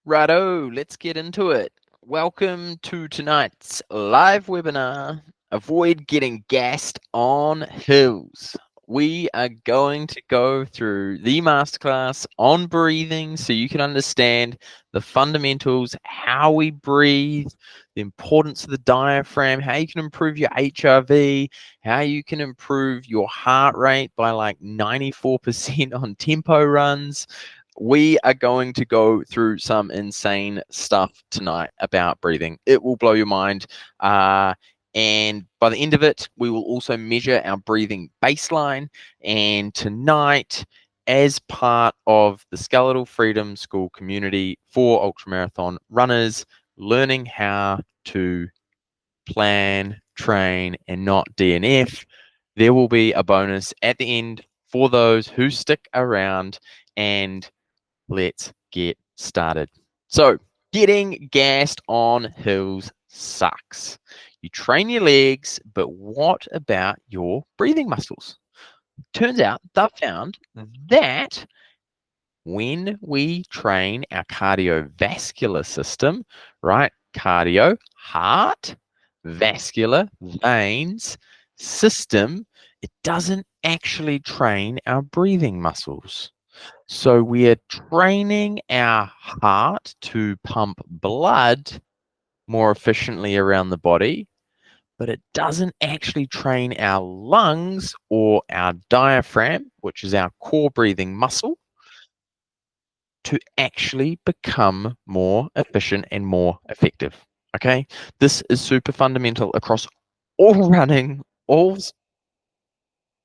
Righto, let's get into it. Welcome to tonight's live webinar, Avoid Getting Gassed on Hills. We are going to go through the masterclass on breathing so you can understand the fundamentals, how we breathe, the importance of the diaphragm, how you can improve your HRV, how you can improve your heart rate by like 94% on tempo runs. We are going to go through some insane stuff tonight about breathing. It will blow your mind. And by the end of it, we will also measure our breathing baseline. And tonight, as part of the Skeletal Freedom School community for ultramarathon runners, learning how to plan, train, and not DNF, there will be a bonus at the end for those who stick around, and let's get started. So, getting gassed on hills sucks. You train your legs, but what about your breathing muscles? Turns out they've found that when we train our cardiovascular system, right? Cardio, heart, vascular, veins, system, it doesn't actually train our breathing muscles. So we are training our heart to pump blood more efficiently around the body, but it doesn't actually train our lungs or our diaphragm, which is our core breathing muscle, to actually become more efficient and more effective. Okay, this is super fundamental across all running,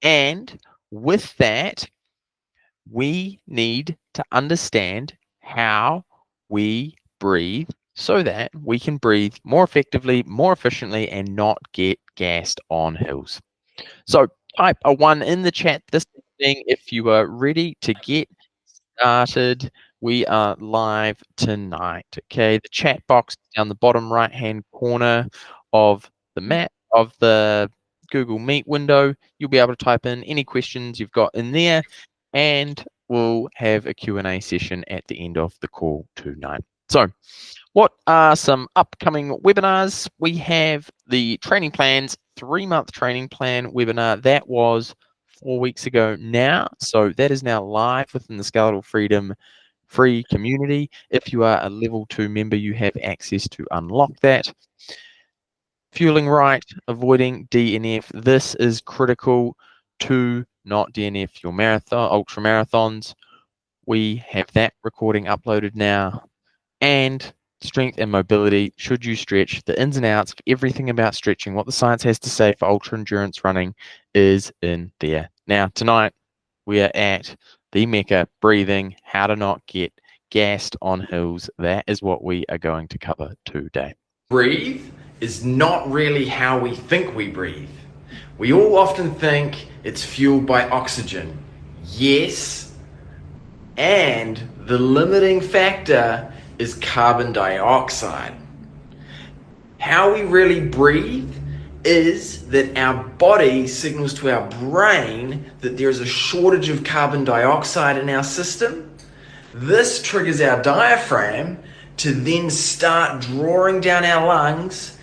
and with that, we need to understand how we breathe so that we can breathe more effectively, more efficiently, and not get gassed on hills. So type a 1 in the chat this evening if you are ready to get started. We are live tonight. Okay, the chat box down the bottom right hand corner of the map of the Google Meet window. You'll be able to type in any questions you've got in there, and we'll have a Q&A session at the end of the call tonight. So, what are some upcoming webinars? We have the training plans, 3-month training plan webinar. That was 4 weeks ago now. So that is now live within the Skeletal Freedom free community. If you are a level 2 member, you have access to unlock that. Fueling right, avoiding DNF. This is critical to not DNF your marathon, ultra marathons. We have that recording uploaded now. And strength and mobility, should you stretch, the ins and outs of everything about stretching, what the science has to say for ultra endurance running is in there. Now, tonight, we are at the Mecca, breathing, how to not get gassed on hills. That is what we are going to cover today. Breathe is not really how we think we breathe. We all often think it's fueled by oxygen. Yes, and the limiting factor is carbon dioxide. How we really breathe is that our body signals to our brain that there is a shortage of carbon dioxide in our system. This triggers our diaphragm to then start drawing down our lungs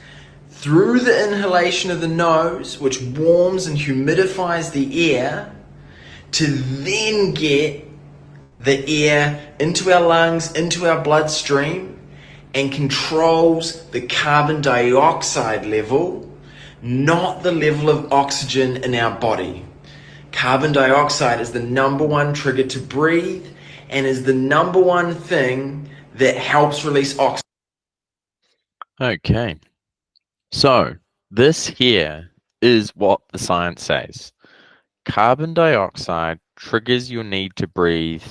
through the inhalation of the nose, which warms and humidifies the air, to then get the air into our lungs, into our bloodstream, and controls the carbon dioxide level, not the level of oxygen in our body. Carbon dioxide is the number one trigger to breathe and is the number one thing that helps release oxygen. Okay, so this here is what the science says. Carbon dioxide triggers your need to breathe,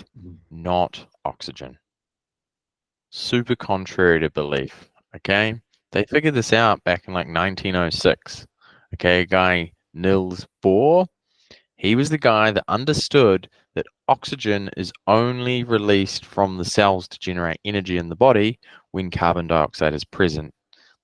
not oxygen. Super contrary to belief, okay? They figured this out back in like 1906. Okay, a guy, Niels Bohr, he was the guy that understood that oxygen is only released from the cells to generate energy in the body when carbon dioxide is present.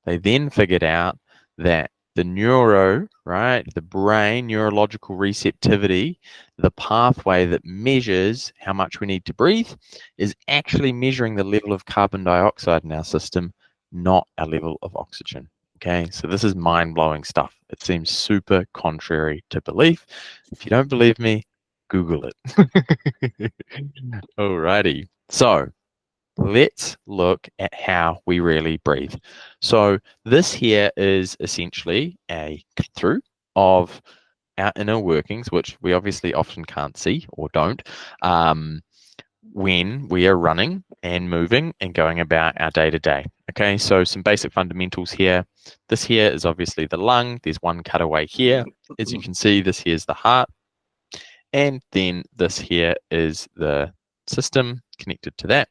They then figured out that right, the brain, neurological receptivity, the pathway that measures how much we need to breathe, is actually measuring the level of carbon dioxide in our system, not our level of oxygen. Okay, so this is mind-blowing stuff. It seems super contrary to belief. If you don't believe me, Google it. Alrighty, so let's look at how we really breathe. So this here is essentially a cut through of our inner workings, which we obviously often can't see or don't, when we are running and moving and going about our day to day. Okay, so some basic fundamentals here. This here is obviously the lung. There's one cutaway here. As you can see, this here is the heart. And then this here is the system connected to that.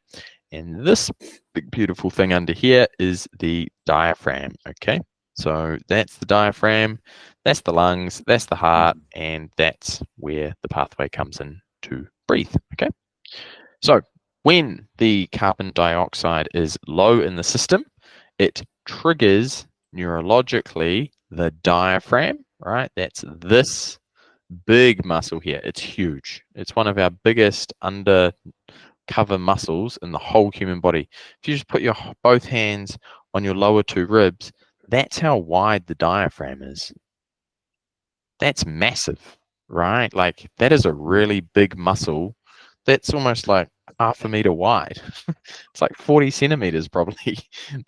And this big beautiful thing under here is the diaphragm, okay? So that's the diaphragm, that's the lungs, that's the heart, and that's where the pathway comes in to breathe, okay? So when the carbon dioxide is low in the system, it triggers neurologically the diaphragm, right? That's this big muscle here. It's huge. It's one of our biggest undercover muscles in the whole human body. If you just put your both hands on your lower two ribs, that's how wide the diaphragm is. That's massive, right? Like that is a really big muscle. That's almost like half a meter wide. It's like 40 centimeters probably.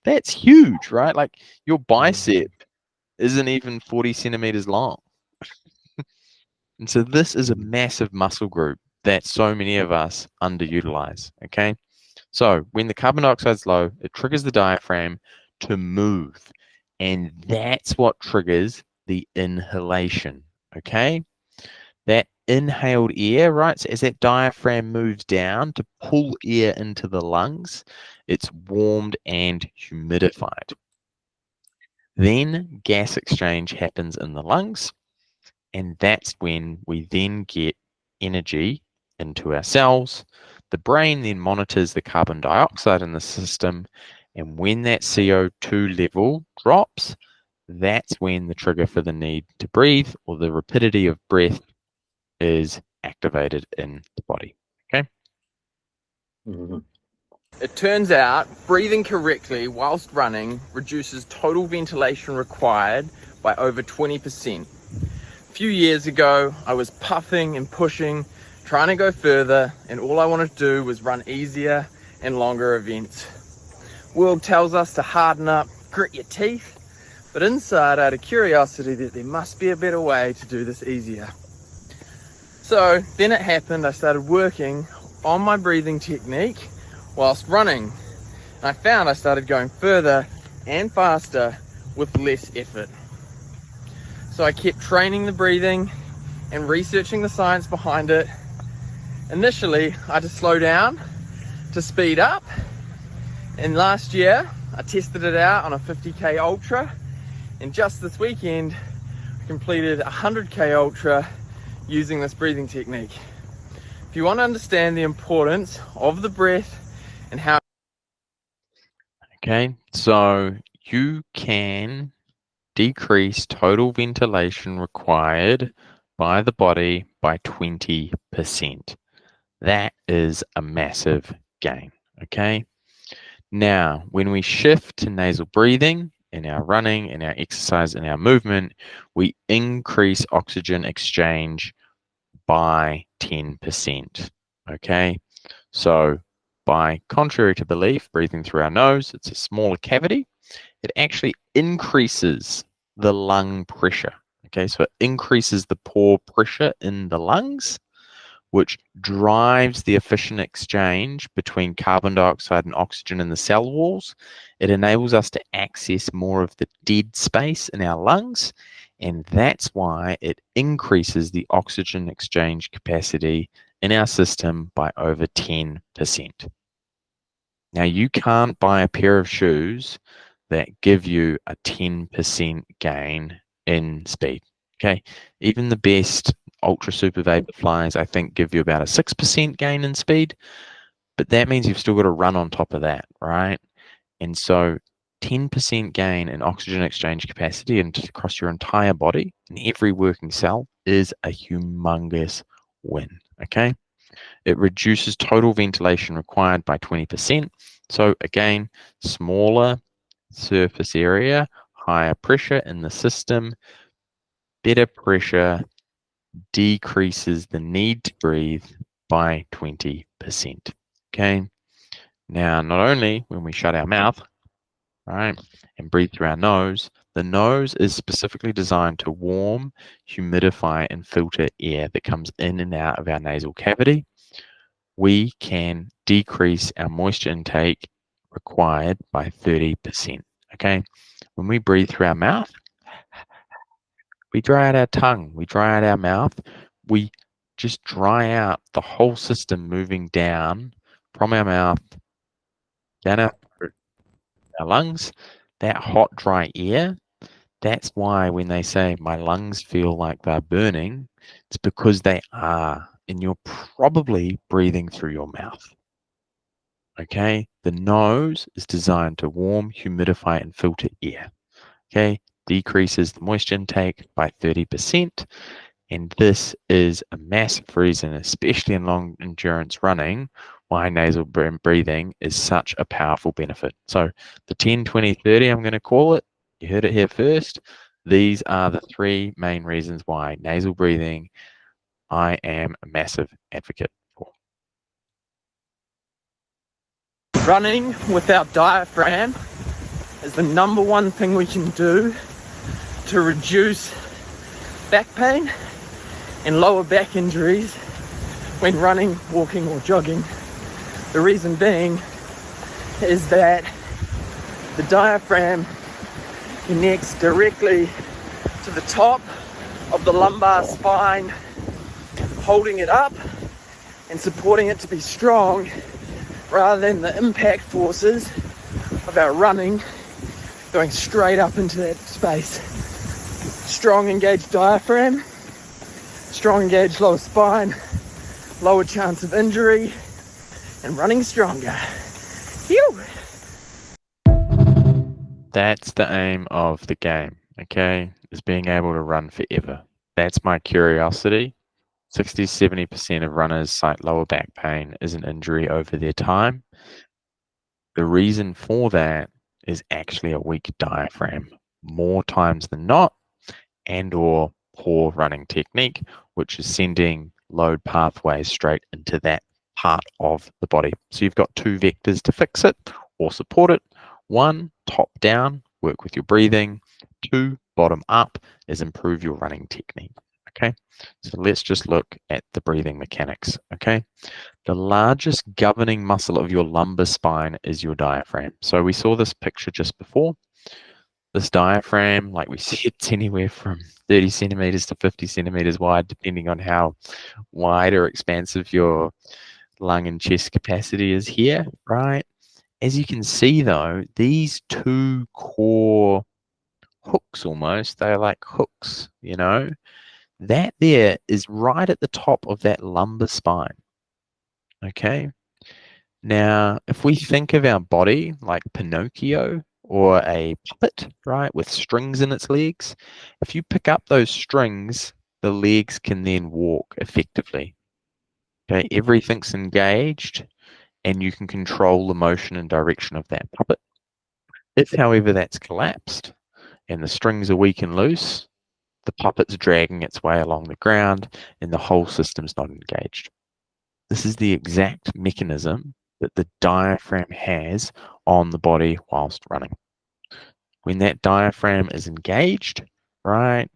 That's huge, right? Like your bicep isn't even 40 centimeters long. And so this is a massive muscle group that so many of us underutilize, okay? So when the carbon dioxide is low, it triggers the diaphragm to move. And that's what triggers the inhalation, okay? That inhaled air, right? So as that diaphragm moves down to pull air into the lungs, it's warmed and humidified. Then gas exchange happens in the lungs, and that's when we then get energy into our cells. The brain then monitors the carbon dioxide in the system, and when that CO2 level drops, that's when the trigger for the need to breathe or the rapidity of breath is activated in the body. Okay. It turns out breathing correctly whilst running reduces total ventilation required by over 20%. A few years ago, I was puffing and pushing, trying to go further, and all I wanted to do was run easier and longer events. World tells us to harden up, grit your teeth, but inside I had a curiosity that there must be a better way to do this easier. So then it happened, I started working on my breathing technique whilst running. And I found I started going further and faster with less effort. So I kept training the breathing and researching the science behind it. Initially, I had to slow down to speed up. And last year, I tested it out on a 50K Ultra. And just this weekend, I completed a 100K Ultra using this breathing technique. If you want to understand the importance of the breath and how... Okay, so you can decrease total ventilation required by the body by 20%. That is a massive gain, okay? Now, when we shift to nasal breathing in our running, in our exercise, in our movement, we increase oxygen exchange by 10%, okay? So by contrary to belief, breathing through our nose, it's a smaller cavity. It actually increases the lung pressure, okay? So it increases the pore pressure in the lungs, which drives the efficient exchange between carbon dioxide and oxygen in the cell walls. It enables us to access more of the dead space in our lungs, and that's why it increases the oxygen exchange capacity in our system by over 10%. Now, you can't buy a pair of shoes that give you a 10% gain in speed, okay? Even the best ultra super vapor flies, I think, give you about a 6% gain in speed, but that means you've still got to run on top of that, right? And so 10% gain in oxygen exchange capacity and across your entire body in every working cell is a humongous win, okay? It reduces total ventilation required by 20%. So again, smaller surface area, higher pressure in the system, better pressure decreases the need to breathe by 20%. Okay. Now, not only when we shut our mouth, right, and breathe through our nose, the nose is specifically designed to warm, humidify, and filter air that comes in and out of our nasal cavity. We can decrease our moisture intake required by 30%. Okay. When we breathe through our mouth, we dry out our tongue, we dry out our mouth, we just dry out the whole system moving down from our mouth, down our lungs, that hot, dry air. That's why when they say my lungs feel like they're burning, it's because they are, and you're probably breathing through your mouth. Okay, the nose is designed to warm, humidify, and filter air. Okay, decreases the moisture intake by 30%. And this is a massive reason, especially in long endurance running, why nasal breathing is such a powerful benefit. So the 10, 20, 30, I'm going to call it. You heard it here first. These are the three main reasons why nasal breathing I am a massive advocate for. Running without diaphragm is the number one thing we can do to reduce back pain and lower back injuries when running, walking, or jogging. The reason being is that the diaphragm connects directly to the top of the lumbar spine, holding it up and supporting it to be strong rather than the impact forces of our running going straight up into that space. Strong engaged diaphragm, strong engaged lower spine, lower chance of injury, and running stronger. Phew. That's the aim of the game, okay? Is being able to run forever. That's my curiosity. 60-70% of runners cite lower back pain as an injury over their time. The reason for that is actually a weak diaphragm, more times than not, and or poor running technique, which is sending load pathways straight into that part of the body. So you've got two vectors to fix it or support it. One, top down, work with your breathing. Two, bottom up, is improve your running technique. Okay, so let's just look at the breathing mechanics. Okay, the largest governing muscle of your lumbar spine is your diaphragm. So we saw this picture just before. This diaphragm, like we said, it's anywhere from 30 centimeters to 50 centimeters wide, depending on how wide or expansive your lung and chest capacity is here, right? As you can see, though, these two core hooks almost, they're like hooks, you know, that there is right at the top of that lumbar spine. Okay. Now, if we think of our body like Pinocchio or a puppet, right, with strings in its legs, if you pick up those strings, the legs can then walk effectively. Okay, everything's engaged and you can control the motion and direction of that puppet. If, however, that's collapsed and the strings are weak and loose, the puppet's dragging its way along the ground and the whole system's not engaged. This is the exact mechanism that the diaphragm has on the body whilst running. When that diaphragm is engaged, right,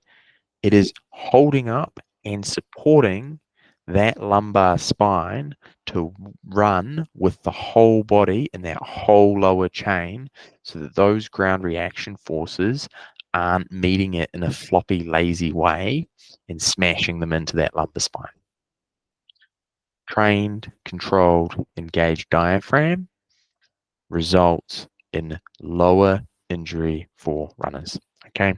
it is holding up and supporting that lumbar spine to run with the whole body and that whole lower chain so that those ground reaction forces aren't meeting it in a floppy, lazy way and smashing them into that lumbar spine. Trained, controlled, engaged diaphragm results in lower injury for runners. Okay.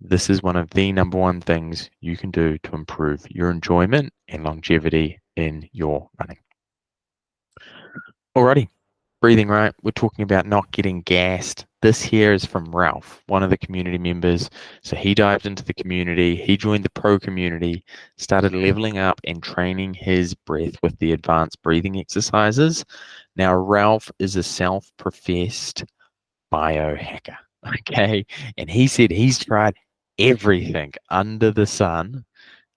This is one of the number one things you can do to improve your enjoyment and longevity in your running. Alrighty. breathing, right? We're talking about not getting gassed. This here is from Ralph, one of the community members. So he dived into the community, he joined the pro community, started leveling up and training his breath with the advanced breathing exercises. Now, Ralph is a self-professed biohacker, okay? And he said he's tried everything under the sun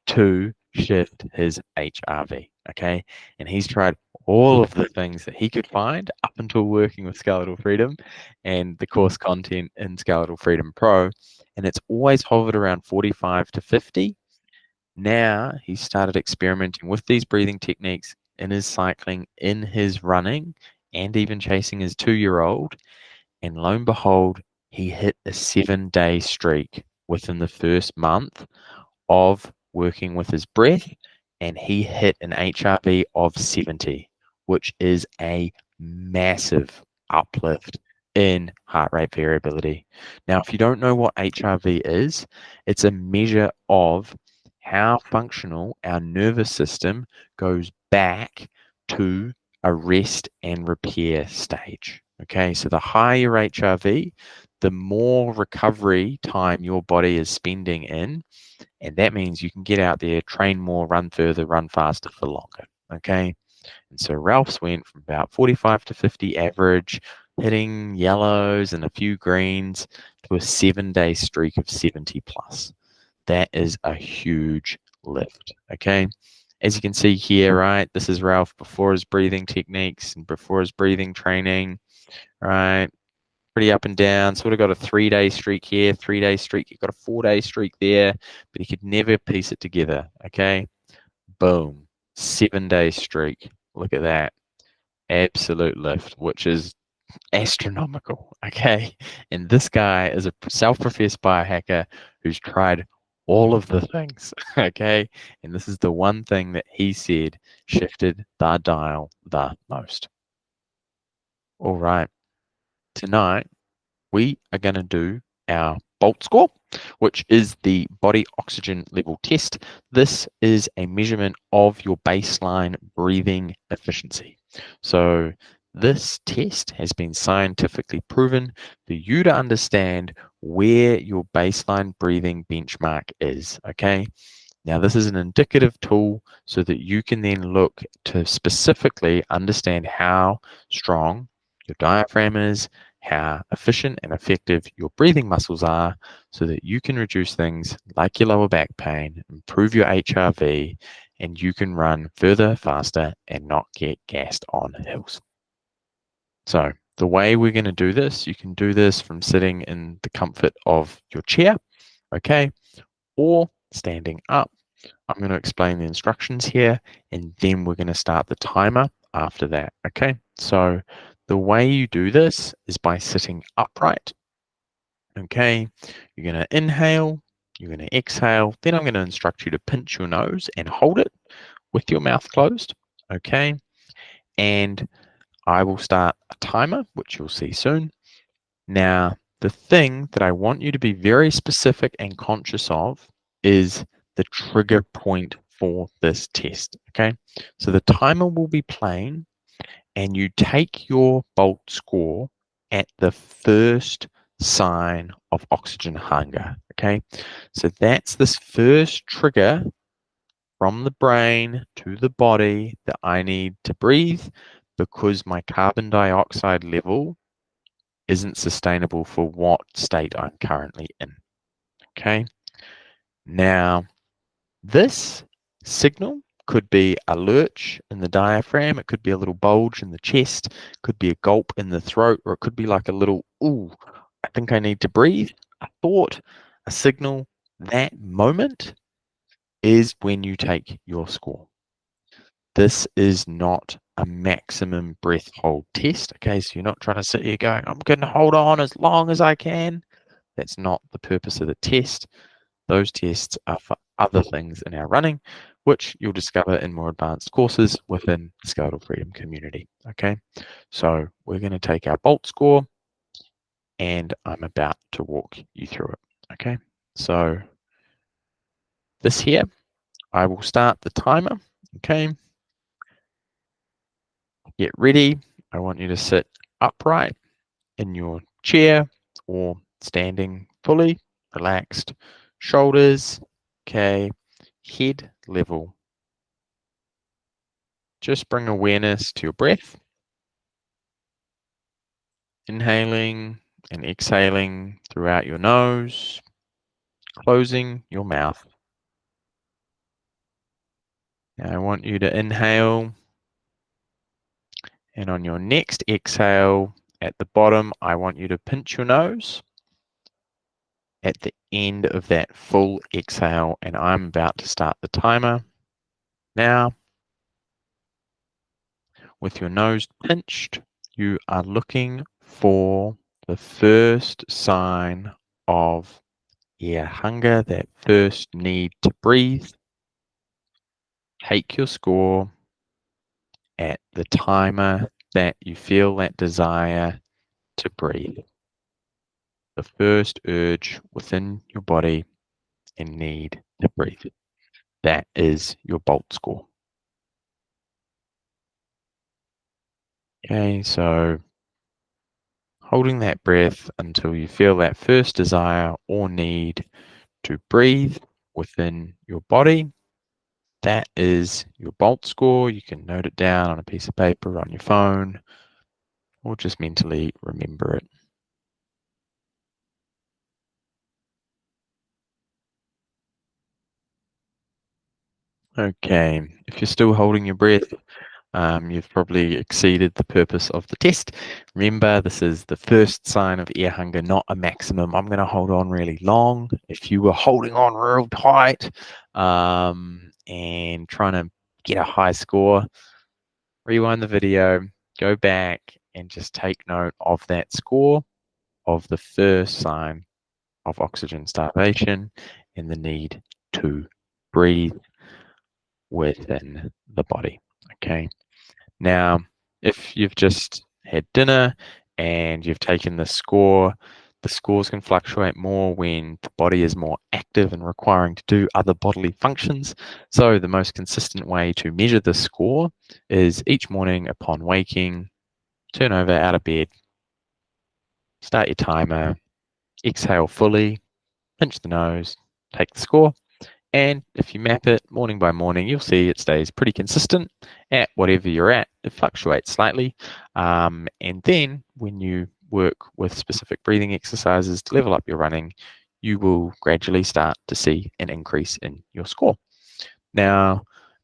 to shift his HRV, okay? And he's tried all of the things that he could find up until working with Skeletal Freedom and the course content in Skeletal Freedom Pro, and it's always hovered around 45 to 50. Now he started experimenting with these breathing techniques in his cycling, in his running, and even chasing his 2-year-old. And lo and behold, he hit a 7-day streak within the first month of working with his breath, and he hit an HRV of 70, which is a massive uplift in heart rate variability. Now, if you don't know what HRV is, it's a measure of how functional our nervous system goes back to a rest and repair stage. Okay, so the higher your HRV, the more recovery time your body is spending in, and that means you can get out there, train more, run further, run faster for longer. Okay. And so Ralph's went from about 45 to 50 average, hitting yellows and a few greens, to a 7-day streak of 70 plus. That is a huge lift. Okay. As you can see here, right, this is Ralph before his breathing techniques and before his breathing training, right? Pretty up and down. Sort of got a 3-day streak here, 3-day streak. He got a 4-day streak there, but he could never piece it together. Okay. Boom. 7-day streak. Look at that. Absolute lift, which is astronomical. Okay. And this guy is a self-professed biohacker who's tried all of the things. Okay. And this is the one thing that he said shifted the dial the most. All right. Tonight, we are going to do our BOLT score, which is the body oxygen level test. This is a measurement of your baseline breathing efficiency. So this test has been scientifically proven for you to understand where your baseline breathing benchmark is, okay? Now, this is an indicative tool so that you can then look to specifically understand how strong your diaphragm is, how efficient and effective your breathing muscles are, so that you can reduce things like your lower back pain, improve your HRV, and you can run further, faster, and not get gassed on hills. So the way we're going to do this, you can do this from sitting in the comfort of your chair, okay, or standing up. I'm going to explain the instructions here, and then we're going to start the timer after that, okay? So the way you do this is by sitting upright, okay? You're going to inhale, you're going to exhale, then I'm going to instruct you to pinch your nose and hold it with your mouth closed, okay? And I will start a timer, which you'll see soon. Now, the thing that I want you to be very specific and conscious of is the trigger point for this test, okay? So the timer will be playing, and you take your BOLT score at the first sign of oxygen hunger, okay? So that's this first trigger from the brain to the body that I need to breathe because my carbon dioxide level isn't sustainable for what state I'm currently in. Okay. Now, this signal could be a lurch in the diaphragm, it could be a little bulge in the chest, could be a gulp in the throat, or it could be like a little, ooh, I think I need to breathe. A thought, a signal. That moment is when you take your score. This is not a maximum breath hold test. Okay, so you're not trying to sit here going, I'm going to hold on as long as I can. That's not the purpose of the test. Those tests are for other things in our running, which you'll discover in more advanced courses within the Skeletal Freedom community. Okay, so we're going to take our BOLT score, and I'm about to walk you through it. Okay, so this here, I will start the timer. Okay, get ready. I want you to sit upright in your chair or standing fully relaxed, shoulders, okay, head level. Just bring awareness to your breath, inhaling and exhaling throughout your nose, closing your mouth. Now I want you to inhale, and on your next exhale at the bottom, I want you to pinch your nose at the end of that full exhale, and I'm about to start the timer now. With your nose pinched, you are looking for the first sign of air hunger, that first need to breathe. Take your score at the timer that you feel that desire to breathe. The first urge within your body and need to breathe. That is your BOLT score. Okay, so holding that breath until you feel that first desire or need to breathe within your body. That is your BOLT score. You can note it down on a piece of paper, on your phone, or just mentally remember it. Okay, if you're still holding your breath, you've probably exceeded the purpose of the test. Remember, this is the first sign of air hunger, not a maximum. I'm going to hold on really long. If you were holding on real tight and trying to get a high score, rewind the video, go back and just take note of that score of the first sign of oxygen starvation and the need to breathe within the body. Okay. Now, if you've just had dinner and you've taken the scores can fluctuate more when the body is more active and requiring to do other bodily functions. So the most consistent way to measure the score is each morning upon waking, turn over out of bed, start your timer, exhale fully, pinch the nose, take the score. And if you map it morning by morning, you'll see it stays pretty consistent at whatever you're at. It fluctuates slightly. And then when you work with specific breathing exercises to level up your running, you will gradually start to see an increase in your score. Now,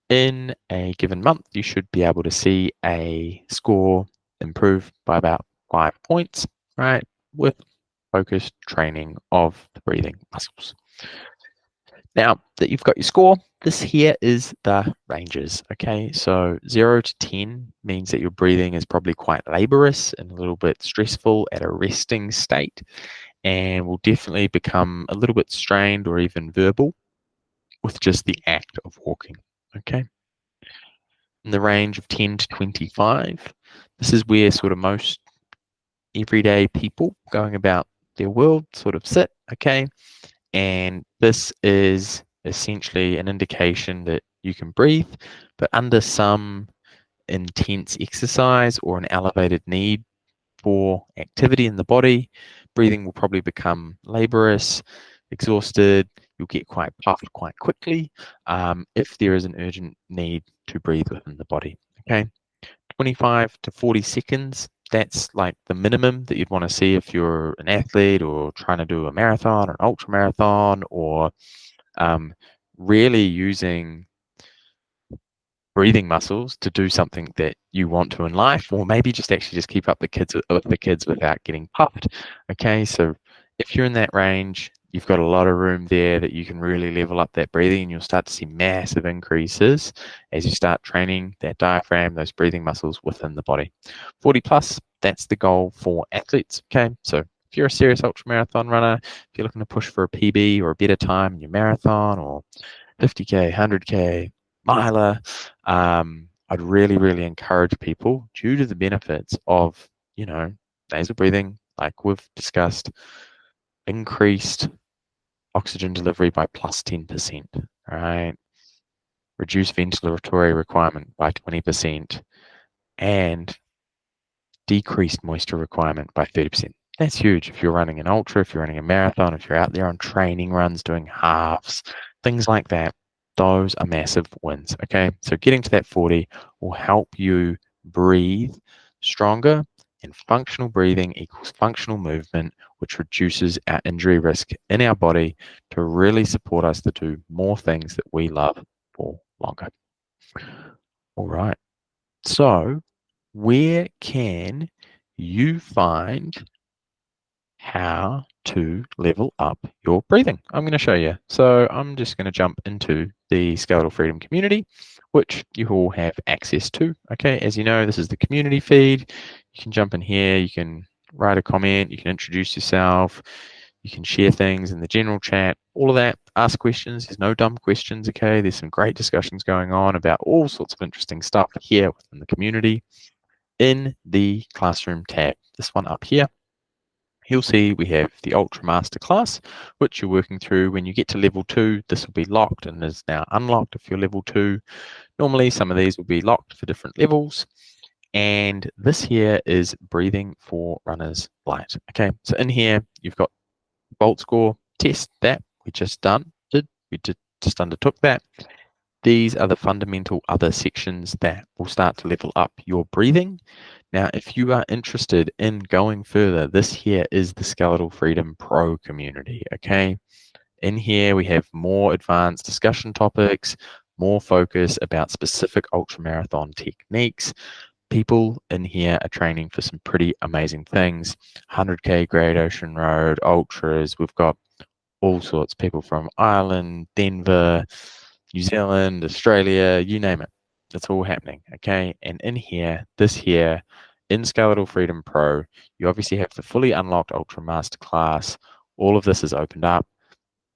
in a given month, you should be able to see a score improve by about 5 points, right, with focused training of the breathing muscles. Now that you've got your score, this here is the ranges, okay? So 0 to 10 means that your breathing is probably quite laborious and a little bit stressful at a resting state and will definitely become a little bit strained or even verbal with just the act of walking, okay? In the range of 10 to 25, this is where sort of most everyday people going about their world sort of sit, okay? And this is essentially an indication that you can breathe, but under some intense exercise or an elevated need for activity in the body, breathing will probably become laborious, exhausted. You'll get quite puffed quite quickly if there is an urgent need to breathe within the body. Okay, 25 to 40 seconds. That's like the minimum that you'd want to see if you're an athlete or trying to do a marathon or an ultra marathon, or really using breathing muscles to do something that you want to in life, or maybe just actually just keep up with the kids without getting puffed. Okay, so if you're in that range, you've got a lot of room there that you can really level up that breathing, and you'll start to see massive increases as you start training that diaphragm, those breathing muscles within the body. 40 plus, that's the goal for athletes. Okay, so if you're a serious ultra marathon runner, if you're looking to push for a PB or a better time in your marathon or 50K, 100K, miler, I'd really, really encourage people, due to the benefits of, nasal breathing, like we've discussed, increased oxygen delivery by plus 10%, right? Reduce ventilatory requirement by 20%, and decreased moisture requirement by 30%. That's huge. If you're running an ultra, if you're running a marathon, if you're out there on training runs, doing halves, things like that, those are massive wins. Okay. So getting to that 40 will help you breathe stronger, and functional breathing equals functional movement, which reduces our injury risk in our body to really support us to do more things that we love for longer. All right. So, where can you find how to level up your breathing? I'm going to show you. So I'm just going to jump into the Skeletal Freedom community, which you all have access to. Okay, as you know, this is the community feed. You can jump in here, you can write a comment, you can introduce yourself, you can share things in the general chat, all of that, ask questions. There's no dumb questions, okay? There's some great discussions going on about all sorts of interesting stuff here within the community. In the Classroom tab, this one up here, you'll see we have the Ultra Master class, which you're working through. When you get to level 2, this will be locked and is now unlocked if you're level 2. Normally, some of these will be locked for different levels. And this here is Breathing for Runners Light. Okay, so in here, you've got Bolt Score test that we just just undertook that. These are the fundamental other sections that will start to level up your breathing. Now, if you are interested in going further, this here is the Skeletal Freedom Pro community, okay? In here, we have more advanced discussion topics, more focus about specific ultramarathon techniques. People in here are training for some pretty amazing things. 100K Great Ocean Road, ultras. We've got all sorts, people from Ireland, Denver, New Zealand, Australia, you name it. It's all happening, okay? And in here, this here, in Skeletal Freedom Pro, you obviously have the fully unlocked Ultra Master class. All of this is opened up,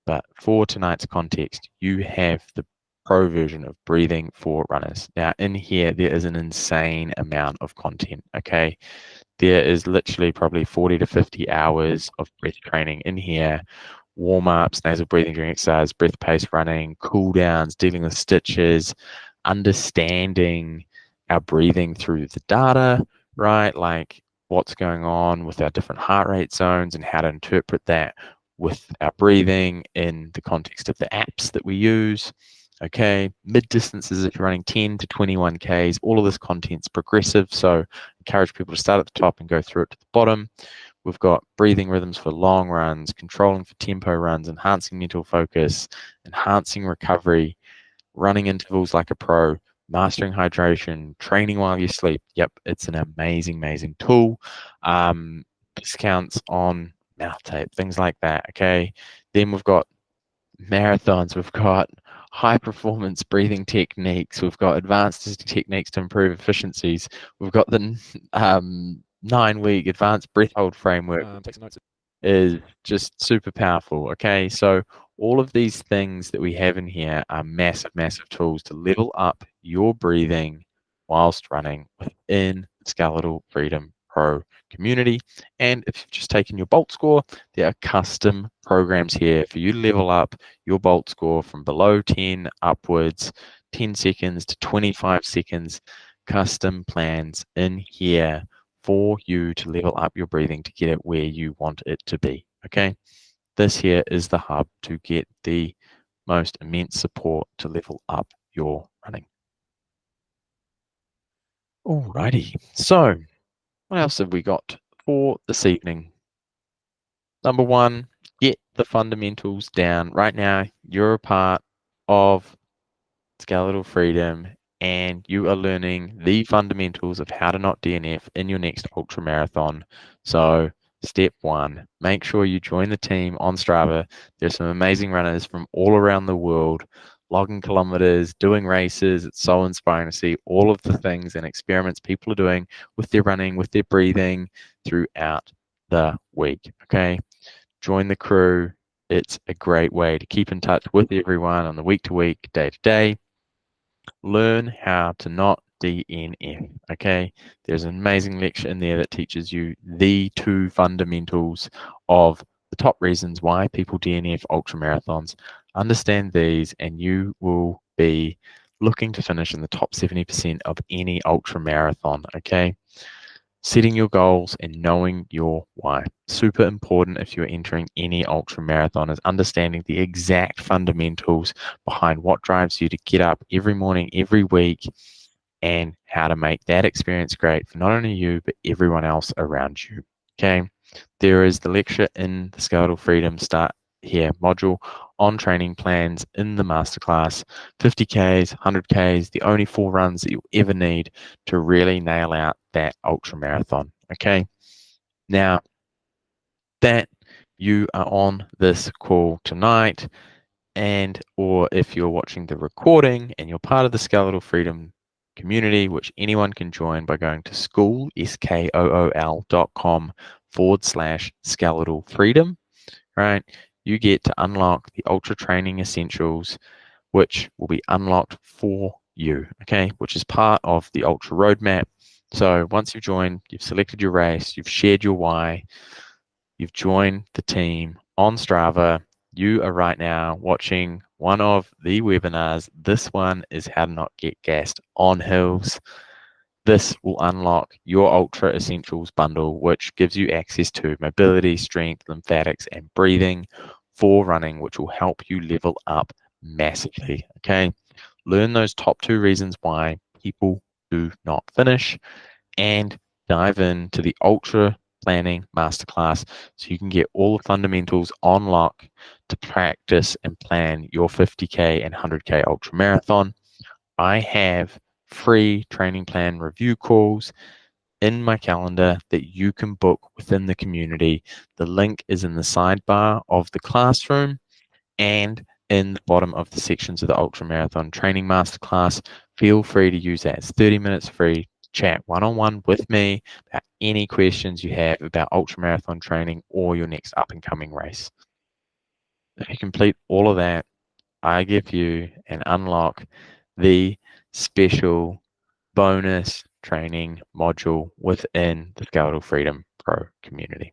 but for tonight's context, you have the pro version of Breathing for Runners. Now, in here, there is an insane amount of content, okay? There is literally probably 40 to 50 hours of breath training in here, warm-ups, nasal breathing during exercise, breath pace running, cool downs, dealing with stitches, understanding our breathing through the data, right? Like what's going on with our different heart rate zones and how to interpret that with our breathing in the context of the apps that we use. Okay, mid distances, if you're running 10 to 21 Ks, all of this content's progressive. So encourage people to start at the top and go through it to the bottom. We've got breathing rhythms for long runs, controlling for tempo runs, enhancing mental focus, enhancing recovery, running intervals like a pro, mastering hydration, training while you sleep. Yep, it's an amazing, amazing tool. Discounts on mouth tape, things like that. Okay. Then we've got marathons, we've got high performance breathing techniques, we've got advanced techniques to improve efficiencies, we've got the 9-week advanced breath hold framework. Take some notes. Is just super powerful. Okay, so all of these things that we have in here are massive, massive tools to level up your breathing whilst running within the Skeletal Freedom Pro community. And if you've just taken your Bolt score, there are custom programs here for you to level up your Bolt score from below 10 upwards, 10 seconds to 25 seconds, custom plans in here for you to level up your breathing to get it where you want it to be, okay? This here is the hub to get the most immense support to level up your running. Alrighty, so what else have we got for this evening? Number one, get the fundamentals down. Right now, you're a part of Skeletal Freedom and you are learning the fundamentals of how to not DNF in your next ultra marathon. So step one, make sure you join the team on Strava. There's some amazing runners from all around the world logging kilometers, doing races. It's so inspiring to see all of the things and experiments people are doing with their running, with their breathing throughout the week. Okay, join the crew. It's a great way to keep in touch with everyone on the week to week, day to day. Learn how to not DNF. Okay, there's an amazing lecture in there that teaches you the 2 fundamentals of the top reasons why people DNF ultra marathons. Understand these, and you will be looking to finish in the top 70% of any ultra marathon. Okay, setting your goals and knowing your why. Super important if you're entering any ultra marathon is understanding the exact fundamentals behind what drives you to get up every morning, every week, and how to make that experience great for not only you, but everyone else around you. Okay. There is the lecture in the Skeletal Freedom Start Here module on training plans in the masterclass. 50Ks, 100Ks, the only 4 runs that you'll ever need to really nail out that ultra marathon. Okay. Now that you are on this call tonight, and or if you're watching the recording and you're part of the Skeletal Freedom community, which anyone can join by going to skool.com/skeletal freedom, right? You get to unlock the ultra training essentials, which will be unlocked for you, okay? Which is part of the ultra roadmap. So once you've joined, you've selected your race, you've shared your why, you've joined the team on Strava. You are right now watching one of the webinars. This one is how to not get gassed on hills. This will unlock your Ultra Essentials bundle, which gives you access to mobility, strength, lymphatics, and breathing for running, which will help you level up massively. Okay. Learn those top 2 reasons why people do not finish, and dive into the Ultra Planning Masterclass so you can get all the fundamentals on lock to practice and plan your 50K and 100K Ultra Marathon. I have free training plan review calls in my calendar that you can book within the community. The link is in the sidebar of the classroom and in the bottom of the sections of the Ultra Marathon Training Masterclass. Feel free to use that. It's 30 minutes free. Chat one-on-one with me about any questions you have about Ultra Marathon training or your next up-and-coming race. If you complete all of that, I give you and unlock the special bonus training module within the Skeletal Freedom Pro community.